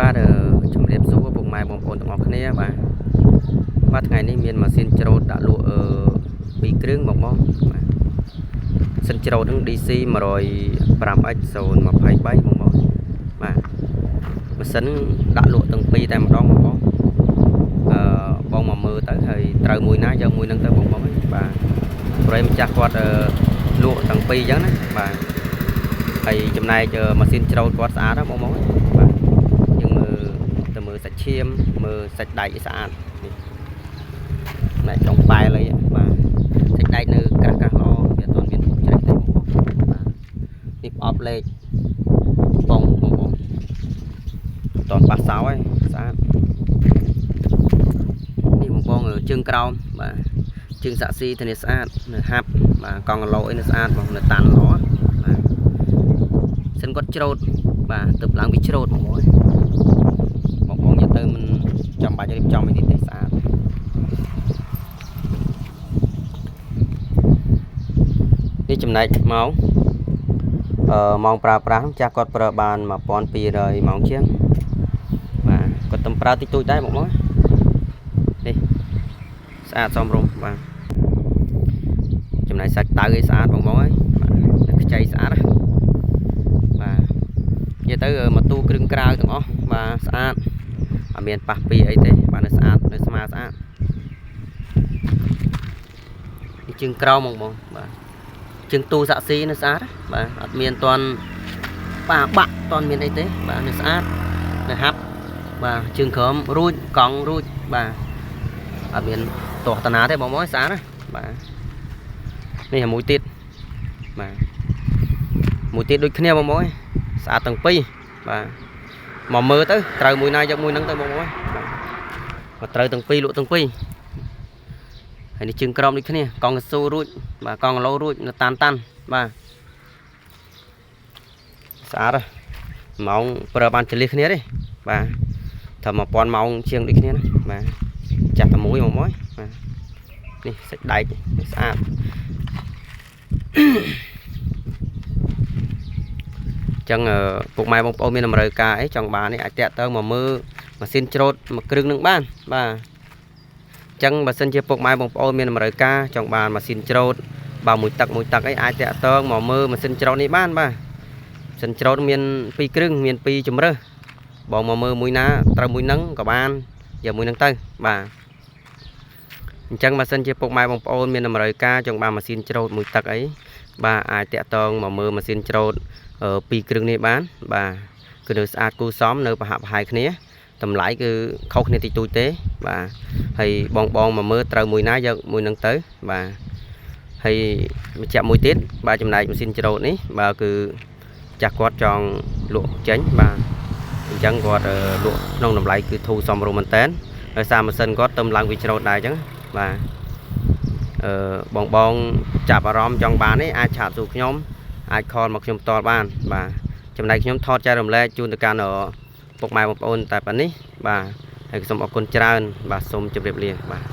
បាទជំរាបសួរពុកម៉ែបងប្អូនទាំងអស់គ្នាបាទថ្ងៃនេះមានម៉ាស៊ីនច្រូតដាក់លក់ពីរគ្រឿងបងបាទសិនច្រូតនឹង DC 105X 023បងបាទម៉ាស៊ីនដាក់លក់ទាំងពីរតែម្ដងបងបងមកមើលទៅហើយត្រូវមួយណាយកមួយនឹងទៅបងបាទព្រោះម្ចាស់គាត់លក់ទាំងពីរអញ្ចឹងណាបាទហើយចំណែកម៉ាស៊ីនច្រូតគាត់ស្អាតណាបងបាទយើងមើលសាច់ឈាមមើលសាច់ដែកស្អាតនេះណែចុងប៉ែលអីបាទសាច់ដែកនៅក្រាស់ល្អវាអត់មានជ្រេះទេបងបាទនេះប្រអប់លេខបងតនប៉ះសោហើយស្អាតនេះបងជើងក្រោមបាទជើងសាក់ស៊ីធានាស្អាតនៅហាប់បាទកង់គីឡូអីនៅស្អាតបងនៅតាន់ល្អបាទសិនគាត់ច្រូតបាទទៅឡើងវាច្រូតបងយកទៅមិនចាំបាច់រៀបចំអីទេស្អាតនេះចំណែកម៉ោងម៉ោងប្រើប្រាស់ចាស់គាត់ប្រើបាន1200ម៉ោងជាងបាទគាត់តំប្រើតិចតួចដែរបងនេះស្អាតសមរម្យបាទចំណែកសាច់តៅឲ្យស្អាតបងហើយបាទខ្ចីស្អាតបាទនិយាយទៅមកទូគ្រឿងក្រៅទាំងអស់បាទស្អាតអត់មានប៉ះពីអីទេបាទនៅស្អាតនៅស្មើស្អាតនេះជើងក្រោមបងបាទជើងទូសាក់ស៊ីនៅស្អាតបាទអត់មានតន់ប៉ះបាក់តន់មានអីទេបាទនៅស្អាតនៅហាប់បាទជើងក្រោមរួចកង់រួចបាទអត់មានទាស់តាណាទេបងស្អាតណាបាទនេះមួយទៀតបាទមួយទៀតដូចគ្នាបងស្អាតទាំងពីរបាទមកមើលទៅត្រូវមួយណាយកមួយហ្នឹងទៅបងបាទមកត្រូវទាំងពីរលក់ទាំងពីរហើយនេះជើងក្រោមដូចគ្នាកង់កស៊ូរួចបាទកង់គីឡូរួចនៅតាន់បាទស្អាតម៉ោងប្រើបានចលិះគ្នាទេបាទថា1000ម៉ោងជាងដូចគ្នាណាបាទចាស់តែមួយបងបាទនេះសាច់ដែកស្អាតចឹងពុកម៉ែបងប្អូនមានតម្រូវការអីចង់បាននេះអាចតាក់ទងមកមើលម៉ាស៊ីនច្រូតមួយគ្រឿងនឹងបានបាទចឹងបើសិនជាពុកម៉ែបងប្អូនមានតម្រូវការចង់បានម៉ាស៊ីនច្រូតបើមួយទឹកអីអាចតាក់ទងមកមើលម៉ាស៊ីនច្រូតនេះបានបាទម៉ាស៊ីនច្រូតមាន2គ្រឿងមាន2ជម្រើសបងមកមើលមួយណាត្រូវមួយហ្នឹងក៏បានយកមួយហ្នឹងទៅបាទអញ្ចឹងបើសិនជាពុកម៉ែបងប្អូនមានតម្រូវការចង់បានម៉ាស៊ីនច្រូតមួយទឹកអីបាទអាចតាក់ទងមកមើលម៉ាស៊ីនច្រូតពីរគ្រឿងនេះបានបាទគឺនៅស្អាតគូសមនៅប្រហាក់ប្រហែលគ្នាតម្លៃគឺខុសគ្នាតិចតួចទេបាទហើយបងមកមើលត្រូវមួយណាយកមួយនឹងទៅបាទហើយបញ្ជាក់មួយទៀតបាទចំណែកម៉ាស៊ីនច្រូតនេះបាទគឺចាស់គាត់ចង់លក់ចេញបាទអញ្ចឹងគាត់លក់ក្នុងតម្លៃគឺធូរសមរម្យមែនតើដោយសារម៉ាស៊ីនគាត់ទៅឡើងវាច្រូតដែរអញ្ចឹងបាទបងចាប់អារម្មណ៍ចង់បាននេះអាចឆាតសួរខ្ញុំអាចខលមកខ្ញុំផ្ទាល់បានបាទចំណែកខ្ញុំថតចែករំលែកជូនទៅកាន់ពុកម៉ែបងប្អូនតែប៉ុណ្នេះបាទហើយសូមអរគុណច្រើនបាទសូមជម្រាបលាបាទ